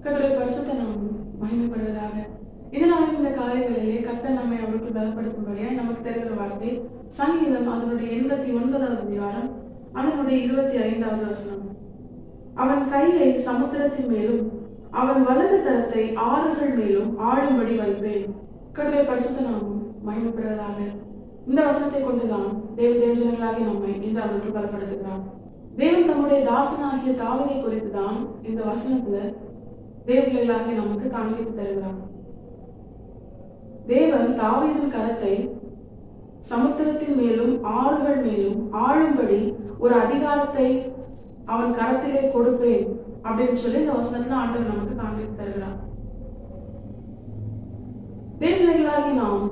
கர்த்தருடைய பரிசுத்த நாமம் மகிமைப்படுவதாக. இதனாலும் இந்த காலைகளிலே கர்த்தர் நம்மை அவருக்கு பலப்படுத்தும்படியாய் நமக்கு தெரிகிற வார்த்தை சங்கீதம் அதனுடைய 89வது அதிகாரம் அதனுடைய 25வது வசனம். அவன் கையை சமுத்திரத்தின் மேலும் அவன் வலது கரத்தை ஆறுகள் மேலும் ஆளும்படி வைப்பேன். கர்த்தருடைய பரிசுத்த நாமம் மகிமைப்படுவதாக. இந்த வசனத்தை கொண்டுதான் தேவஜனங்களாகி நம்மை இன்று அவருக்கு பலப்படுத்துகிறார். தேவன் தம்முடைய தாசனாகிய தாவீதை குறித்துதான் இந்த வசனத்துல தேவபிள்ளைகளாகிய நமக்கு காண்பித்து தருகிறார். தேவன் தாவீதின் கரத்தை சமுத்திரத்தின் மேலும் ஆறுகள் மேலும் ஆளும்படி ஒரு அதிகாரத்தை அவன் கரத்திலே கொடுப்பேன் அப்படின்னு சொல்லி இந்த வசனத்துல ஆண்டவர் நமக்கு காண்பித்து தருகிறார். தேவபிள்ளைகளாகி நாம்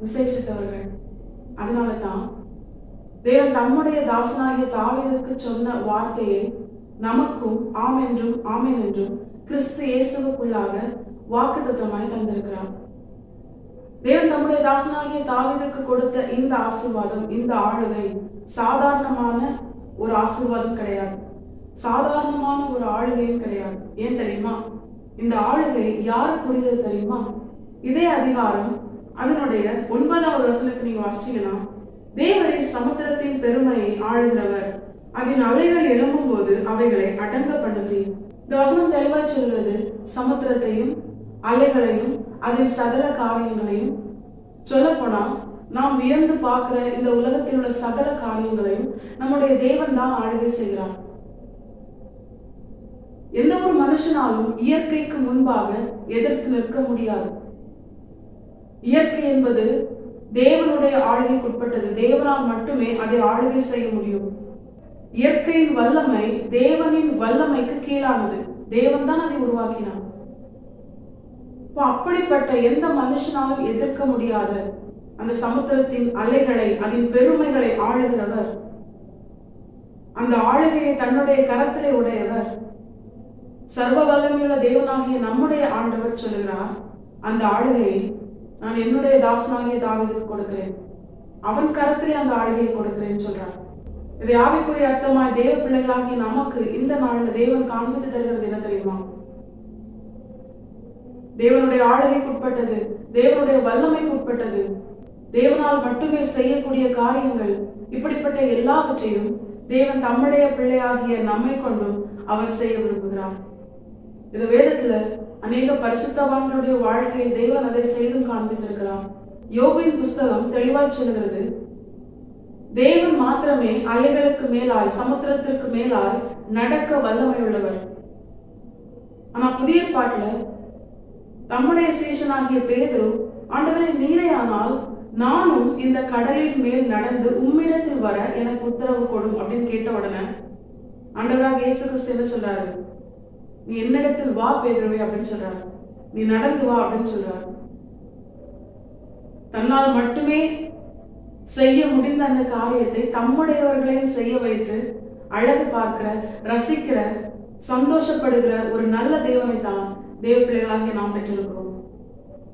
விசேஷித்தவர்கள். அதனாலதான் தேவன் தம்முடைய தாசனாகிய தாவீதுக்கு சொன்ன வார்த்தையை நமக்கும் ஆம் என்றும் ஆமென் என்றும் கிறிஸ்து இயேசுவுக்குள்ளாக வாக்குத்தத்தமாய் தந்திருக்கிறார். தேவன் தம்முடைய தாசனாகிய தாவீதுக்கு கொடுத்த இந்த ஆசீர்வாதம், இந்த ஆளுகை சாதாரணமான ஒரு ஆசீர்வாதம் கிடையாது, சாதாரணமான ஒரு ஆளுகையும் கிடையாது. ஏன் தெரியுமா? இந்த ஆளுகை யாருக்குரியது தெரியுமா? இதே அதிகாரம் அதனுடைய 9வது வசனத்தை நீங்க வாசிச்சீங்கன்னா, தேவரின் சமுத்திரத்தின் பெருமையை ஆளுகிறவர், அதன் அலைகள் எழும்பும் போது அவைகளை அடங்க பண்ணுகிறீர். இந்த வசனம் தெளிவாய் சொல்கிறது, சமுத்திரத்தையும் அலைகளையும் அதன் சகல காரியங்களையும், சொல்ல போனா நாம் வியந்து பார்க்கிற இந்த உலகத்தில் உள்ள சகல காரியங்களையும் நம்முடைய தேவன் தான் ஆளுகை செய்கிறார். எந்த ஒரு மனுஷனாலும் இயற்கைக்கு முன்பாக எதிர்த்து நிற்க முடியாது. இயற்கை என்பது தேவனுடைய ஆளுகைக்குட்பட்டது. தேவனால் மட்டுமே அதை ஆளுகை செய்ய முடியும். இயற்கையின் வல்லமை தேவனின் வல்லமைக்கு கீழானது. தேவன் தான் அதை உருவாக்கினார். அப்படிப்பட்ட எந்த மனுஷனாலும் எதிர்க்க முடியாத அந்த சமுத்திரத்தின் அலைகளை, அதன் பெருமைகளை ஆளுகிறவர், அந்த ஆளுகையை தன்னுடைய கரத்திலே உடையவர், சர்வ வல்லமையுள்ள தேவனாகிய நம்முடைய ஆண்டவர் சொல்லுகிறார், அந்த ஆளுகையை நான் என்னுடைய தாசனாகிய தாவீதுக்கு கொடுக்கிறேன், அவன் கரத்திலே அந்த ஆளுகையை கொடுக்கிறேன் சொல்றார். இதை ஆவிக்குரிய அர்த்தமாய் தேவ பிள்ளைகளாகிய நமக்கு இந்த நாள்ல தேவன் காண்பித்து தருகிறது என்ன தெரியுமா? தேவனுடைய ஆளுகைக்கு உட்பட்டது, தேவனுடைய வல்லமைக்கு உட்பட்டது, தேவனால் மட்டுமே செய்யக்கூடிய காரியங்கள், இப்படிப்பட்ட எல்லாவற்றையும் தேவன் தம்முடைய பிள்ளையாகிய நம்மை கொண்டும் அவர் செய்ய விரும்புகிறார். இது வேதத்துல அநேக பரிசுத்தவான்களுடைய வாழ்க்கையில் தேவன் அதை செய்தும் காண்பித்திருக்கிறார். யோபின் புஸ்தகம் தெளிவாய் சொல்கிறது, தேவன் மாத்திரமே அலைகளுக்கு மேலாய், சமுத்திரத்திற்கு மேலாய் நடக்க வல்லமை உள்ளவர். ஆனா புதிய பாட்டுல நம்முடைய சீஷனாகிய பேதுரு, ஆண்டவரே நீரையானால் நானும் இந்த கடலின் மேல் நடந்து உம்மிடத்தில் வர எனக்கு உத்தரவு கொடும் அப்படின்னு கேட்ட உடனே ஆண்டவராக இயேசு கிறிஸ்து என்ன சொல்றாரு? நீ என்னிடத்தில் வா பேதுருவே அப்படின்னு சொல்றாரு. நீ நடந்து வா அப்படின்னு சொல்றாரு. தன்னால் மட்டுமே செய்ய முடிந்த அந்த காரியத்தை தம்முடையவர்களையும் செய்ய வைத்து அழகு பார்க்கிற, ரசிக்கிற, சந்தோஷப்படுகிற ஒரு நல்ல தேவனை தான் தேவ பிள்ளைகளாகிய நாம் பெற்றிருக்கிறோம்.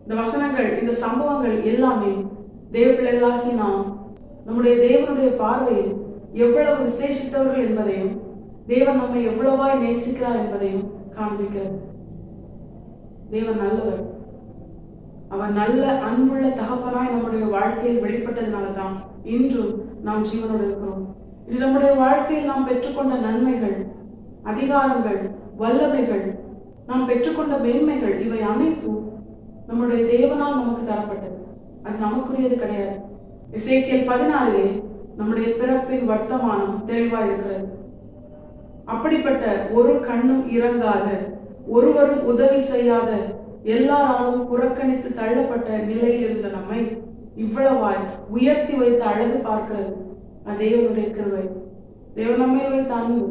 இந்த வசனங்கள், இந்த சம்பவங்கள் எல்லாமே தேவ பிள்ளைகளாகிய நாம் நம்முடைய தேவனுடைய பார்வையில் எவ்வளவு விசேஷித்தவர்கள் என்பதையும், தேவன் நம்மை எவ்வளவாய் நேசிக்கிறார் என்பதையும் காண்பிக்கிறது. தேவன் நல்லவர். அவர் நல்ல அன்புள்ள தகப்பனாய் நம்முடைய வாழ்க்கையில் வெளிப்பட்டதுனாலதான் இன்றும் நாம் ஜீவனோடு இருக்கிறோம். இது நம்முடைய வாழ்க்கையில் நாம் பெற்றுக்கொண்ட நன்மைகள், அதிகாரங்கள், வல்லமைகள், நாம் பெற்றுக்கொண்ட மேன்மைகள், இவை அனைத்தும் நம்முடைய தேவனால் நமக்கு தரப்பட்டது. அது நமக்குரியது கிடையாது. எசேக்கியேல் 16 நம்முடைய பிறப்பின் வர்த்தமானம் தெளிவாய் இருக்கிறது. அப்படிப்பட்ட ஒரு கண்ணும் இறங்காத, ஒருவரும் உதவி செய்யாத, எல்லாராலும் புறக்கணித்து தள்ளப்பட்ட நிலையில் இருந்த நம்மை இவ்வளவாய் உயர்த்தி வைத்து அழகு பார்க்கிறது தேவனுடைய கிருபை. தேவன் நம்மேல் வைத்த அன்பு.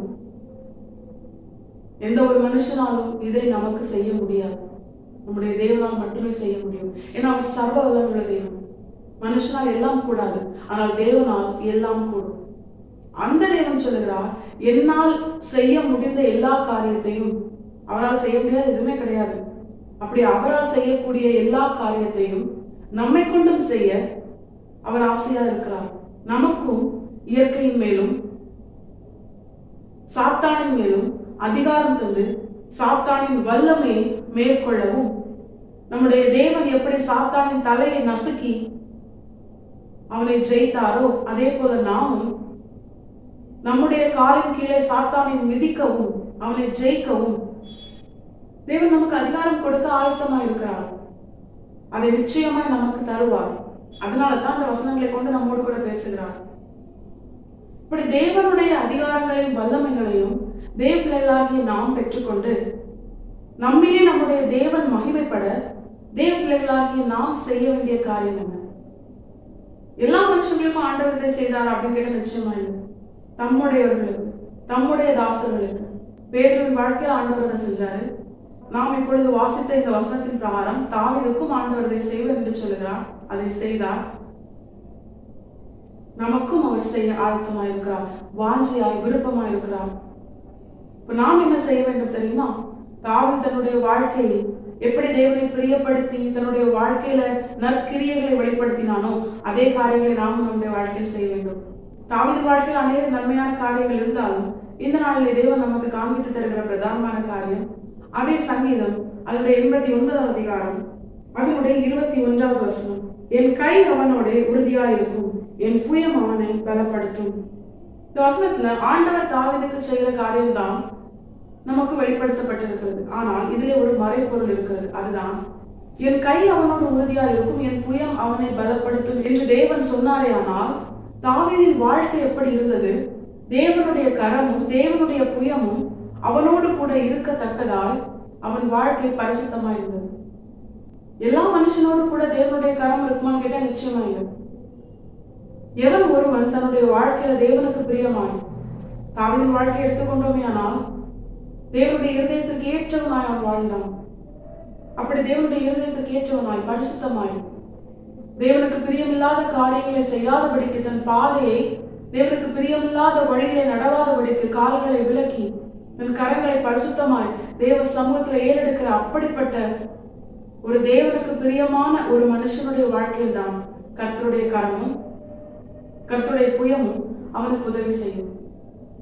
எந்த ஒரு மனுஷனாலும் இதை நமக்கு செய்ய முடியாது. நம்முடைய தேவனால் மட்டுமே செய்ய முடியும். ஏன்னா அவர் சர்வ வல்லமையுள்ள தேவன். மனுஷனால் எல்லாம் கூடாது, ஆனால் தேவனால் எல்லாம் கூடும். அந்த தேவன் சொல்லுகிறார், என்னால் செய்ய முடிந்த எல்லா காரியத்தையும், அவரால் செய்ய முடியாது எதுவுமே கிடையாது. அப்படி அவரால் செய்யக்கூடிய எல்லா காரியத்தையும் நம்மை கொண்டும் செய்ய அவர் ஆசையா இருக்கிறார். நமக்கும் இயற்கையின் மேலும் சாத்தானின் மேலும் அதிகாரம் தந்து சாத்தானின் வல்லமையை மேற்கொள்ளவும், நம்முடைய தேவன் எப்படி சாத்தானின் தலையை நசுக்கி அவனை ஜெயித்தாரோ அதே போல நாமும் நம்முடைய காலின் கீழே சாத்தானை மிதிக்கவும் அவனை ஜெயிக்கவும் தேவன் நமக்கு அதிகாரம் கொடுக்க ஆயத்தமாக இருக்கிறார். அதை நிச்சயமாய் நமக்கு தருவார். அதனால தான் அந்த வசனங்களை கொண்டு நம்மோடு கூட பேசுகிறார். இப்படி தேவனுடைய அதிகாரங்களையும் வல்லமைகளையும் தேவ பிள்ளைகளாகிய நாம் பெற்றுக்கொண்டு நம்மிலே நம்முடைய தேவன் மகிமைப்பட தேவ பிள்ளைகளாகிய நாம் செய்ய வேண்டிய காரியம் என்ன? எல்லா மனுஷங்களுக்கும் ஆண்டவர் இதை செய்தார் அப்படின்னு கேட்ட நிச்சயமா இல்லை. தம்முடையவர்களுக்கு, தம்முடைய தாசர்களுக்கு, பேதுருவின் வாழ்க்கையில் ஆண்டவர் அதை செஞ்சாரு. நாம் இப்பொழுது வாசித்த இந்த வசனத்தின் பிரகாரம் தாவீதுக்கும் ஆண்டவர் இதை செய்வது என்று சொல்லுகிறார். அதை செய்தார். நமக்கும் அவர் செய்ய ஆயத்தமாயிருக்கிறார், வாஞ்சியாய் விருப்பமாய் இருக்கிறார். இப்ப நாம் என்ன செய்ய வேண்டும் தெரியுமா? தாவீது தன்னுடைய வாழ்க்கையில் எப்படி தேவனை பிரியப்படுத்தி தன்னுடைய வாழ்க்கையில நற்கிரியைகளை வெளிப்படுத்தினானோ அதே காரியங்களை நாமும் நம்முடைய வாழ்க்கையில் செய்ய வேண்டும். தாவீது வாழ்க்கையில் அநேக நன்மையான காரியங்கள் இருந்தாலும் இந்த நாளிலே தேவன் நமக்கு காண்பித்து தருகிற பிரதானமான காரியம் அதே சங்கீதம் அதனுடைய 89வது அதிகாரம் அதனுடைய 21வது வசனம். என் கை அவனோட உறுதியாயிருக்கும், என் புயம் அவனை பலப்படுத்தும். இந்த வசனத்துல ஆண்டவர் தாவீதுக்கு செய்கிற காரியம்தான் நமக்கு வெளிப்படுத்தப்பட்டிருக்கிறது. ஆனால் இதிலே ஒரு மறைப்பொருள் இருக்கிறது. அதுதான் என் கை அவனோடு உறுதியா இருக்கும், என் புயம் அவனை பலப்படுத்தும் என்று தேவன் சொன்னாரே. ஆனால் தாவீதின் வாழ்க்கை எப்படி இருந்தது? தேவனுடைய கரமும் தேவனுடைய புயமும் அவனோடு கூட இருக்கத்தக்கதாய் அவன் வாழ்க்கை பரிசுத்தமா இருந்தது. எல்லா மனுஷனோடு கூட தேவனுடைய கரம் இருக்குமான்னு கேட்டா நிச்சயமா இல்லை. எவன் ஒருவன் தன்னுடைய வாழ்க்கையில தேவனுக்கு பிரியமாய் தாவீதின் வாழ்க்கையை எடுத்துக்கொண்டோமே ஆனால் தேவனுடைய இருதயத்திற்கு ஏற்றவனாய் அவன் வாழ்ந்தான். அப்படி தேவனுடைய இருதயத்திற்கு ஏற்றவனாய் பரிசுத்தமாய் தேவனுக்கு பிரியமில்லாத காரியங்களை செய்யாதபடிக்கு தன் பாதையை தேவனுக்கு பிரியமில்லாத வழியிலே நடவாதபடிக்கு கால்களை விலக்கி தன் கரங்களை பரிசுத்தமாய் தேவ சமூகத்தில் ஏறெடுக்கிற அப்படிப்பட்ட ஒரு தேவனுக்கு பிரியமான ஒரு மனுஷனுடைய வாழ்க்கையில் தான் கர்த்தருடைய கரமும் கர்த்தருடைய புயமும் அவனுக்கு உதவி செய்யும்,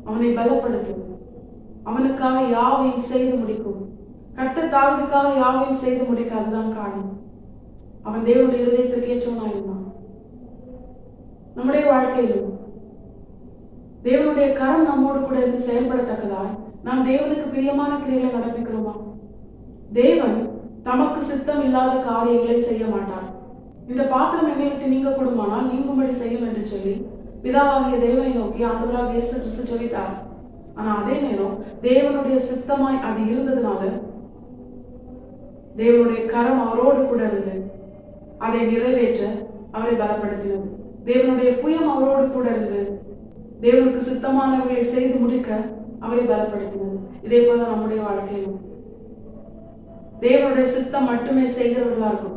அவனை பலப்படுத்தும், அவனுக்காக யாவையும் செய்து முடிக்கும். கர்த்தர் தாவீதுக்காக யாவையும் செய்து முடிக்க அதுதான் காரணம். அவன் தேவனுடைய இருதயத்திற்கு ஏற்றவனாயிருந்தான். நம்முடைய வாழ்க்கையிலும் தேவனுடைய கரம் நம்மோடு கூட இருந்து செயல்படத்தக்கதாய் நாம் தேவனுக்கு பிரியமான கிரியைகளை நடப்பிக்கிறோமா? தேவன் தமக்கு சித்தம் இல்லாத காரியங்களை செய்ய மாட்டார். இந்த பாத்திரம் என்னை விட்டு நீங்க கூடுமானால் நீங்கும்படி செய்யும் என்று சொல்லி பிதாவாகிய தேவனை நோக்கி ஆண்டவராகிய இயேசு கிறிஸ்து ஜெபித்தார். ஆனா அதே நேரம் தேவனுடைய சித்தமாய் அது இருந்ததுனால தேவனுடைய கரம் அவரோடு கூட இருந்து அதை நிறைவேற்ற அவரை பலப்படுத்தினது. தேவனுடைய புயம் அவரோடு கூட இருந்து தேவனுக்கு சித்தமானவர்களை செய்து முடிக்க அவரை பலப்படுத்தினது. இதே போல நம்முடைய வாழ்க்கையிலும் தேவனுடைய சித்தம் மட்டுமே செய்கிறவர்களா இருக்கும்.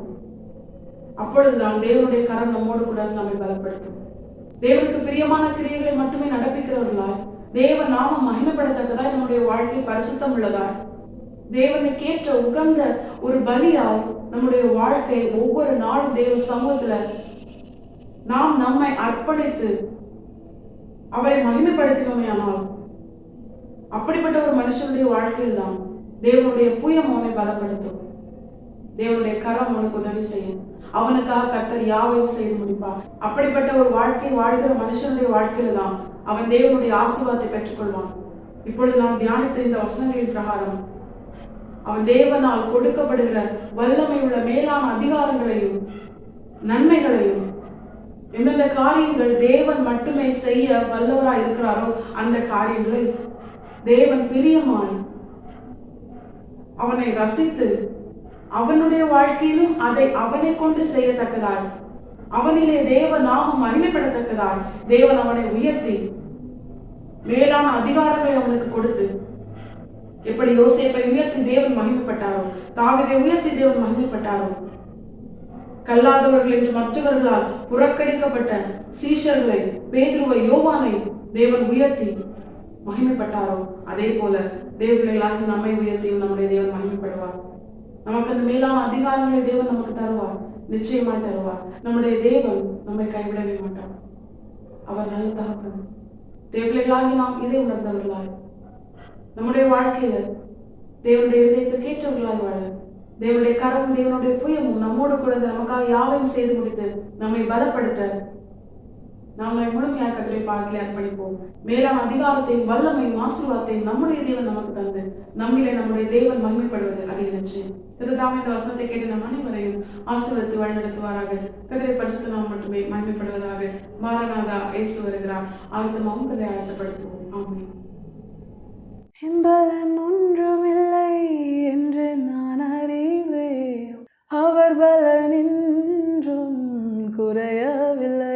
அப்பொழுதுதான் தேவனுடைய கரம் நம்மோடு கூட நம்மை பலப்படுத்தும். தேவனுக்கு பிரியமான கிரியைகளை மட்டுமே நடப்பிக்கிறவர்களாய் தேவ நாமம் மகிமைப்படத்தக்கதாய் நம்முடைய வாழ்க்கை பரிசுத்தம் உள்ளதாய் தேவனுக்கேற்ற உகந்த ஒரு பலியாய் நம்முடைய வாழ்க்கை ஒவ்வொரு நாளும் தேவ சமூகத்துல நாம் நம்மை அர்ப்பணித்து அவரை மகிமைப்படுத்தினோமே. ஆனால் அப்படிப்பட்ட ஒரு மனுஷனுடைய வாழ்க்கையில் தான் தேவனுடைய புயம் அவனை பலப்படுத்தும், தேவனுடைய கரம் அவனுக்கு உதவி செய்யும், அவனுக்காக கர்த்தர் யாவையும் செய்து முடிப்பார். அப்படிப்பட்ட ஒரு வாழ்க்கை வாழ்கிற மனுஷனுடைய வாழ்க்கையில தான் அவன் தேவனுடைய ஆசீர்வாதத்தை பெற்றுக்கொள்வான். இப்பொழுது நாம் தியானித்த இந்த வசனங்களின் பிரகாரம் அவன் தேவனால் கொடுக்கப்படுகிற வல்லமை உள்ள மேலான அதிகாரங்களையும் நன்மைகளையும் எந்தெந்த காரியங்கள் தேவன் மட்டுமே செய்ய வல்லவராய் இருக்கிறாரோ அந்த காரியங்களை தேவன் பிரியமாய் அவனை ரசித்து அவனுடைய வாழ்க்கையிலும் அதை அவனை கொண்டு செய்யத்தக்கதாய் அவனிலே தேவ நாமம் மகிமைப்படத்தக்கதாய் தேவன் அவனை உயர்த்தி மேலான அதிகாரங்களை அவனுக்கு கொடுத்து, எப்படி யோசேப்பை உயர்த்தி தேவன் மகிமைப்பட்டாரோ, தாவீதை உயர்த்தி தேவன் மகிமைப்பட்டாரோ, கல்லாதவர்கள் என்று மற்றவர்களால் புறக்கணிக்கப்பட்ட சீஷர்களை பேதுருவை யோவானை தேவன் உயர்த்தி மகிமைப்பட்டாரோ அதே போல தேவ பிள்ளைகளாகி நம்மை உயர்த்தியும் நம்முடைய தேவன் மகிமைப்படுவார். நமக்கு அந்த மேலான அதிகாரங்களை தேவன் நமக்கு தருவார், நிச்சயமாய் தருவார். நம்முடைய தேவன் நம்மை கைவிடவே மாட்டார். அவர் நல்ல தகப்பன். தேவ பிள்ளைகளாகி நாம் இதை உணர்ந்தவர்களாய் நம்முடைய வாழ்க்கையில தேவனுடைய இதயத்திற்கு ஏற்றவர்களாய் வாழ தேவனுடைய கரம் தேவனுடைய புயமும் நம்மோடு கூட நமக்காக யாவையும் செய்து முடித்து நம்மை பலப்படுத்த நாங்கள் முழுமையாக கர்த்தரை பாதத்திலே அர்ப்பணிப்போம். மேலான அதிகாரத்தையும் வல்லமையும் ஆசீர்வாதத்தையும் நம்முடைய தேவன் நமக்கு தந்து நம்மிலே நம்முடைய தேவன் மகிமைப்படுவது அதை நினைச்சு கர்த்தர் இந்த வசனத்தை கேட்டு நம் அனைவரையும் ஆசீர்வதித்து வழிநடத்துவாராக. கர்த்தரை பரிசுத்த நாம் மட்டுமே மகிமைப்படுவதாக. மாரநாதா இயேசு வருகிறார். ஆயத்தமாகவும் கதை ஆயத்தப்படுத்துவோம். ஆமென். பலன் ஒன்றுமில்லை என்று நான் அறிவேன், அவர் பலன் இன்றும் குறையவில்லை.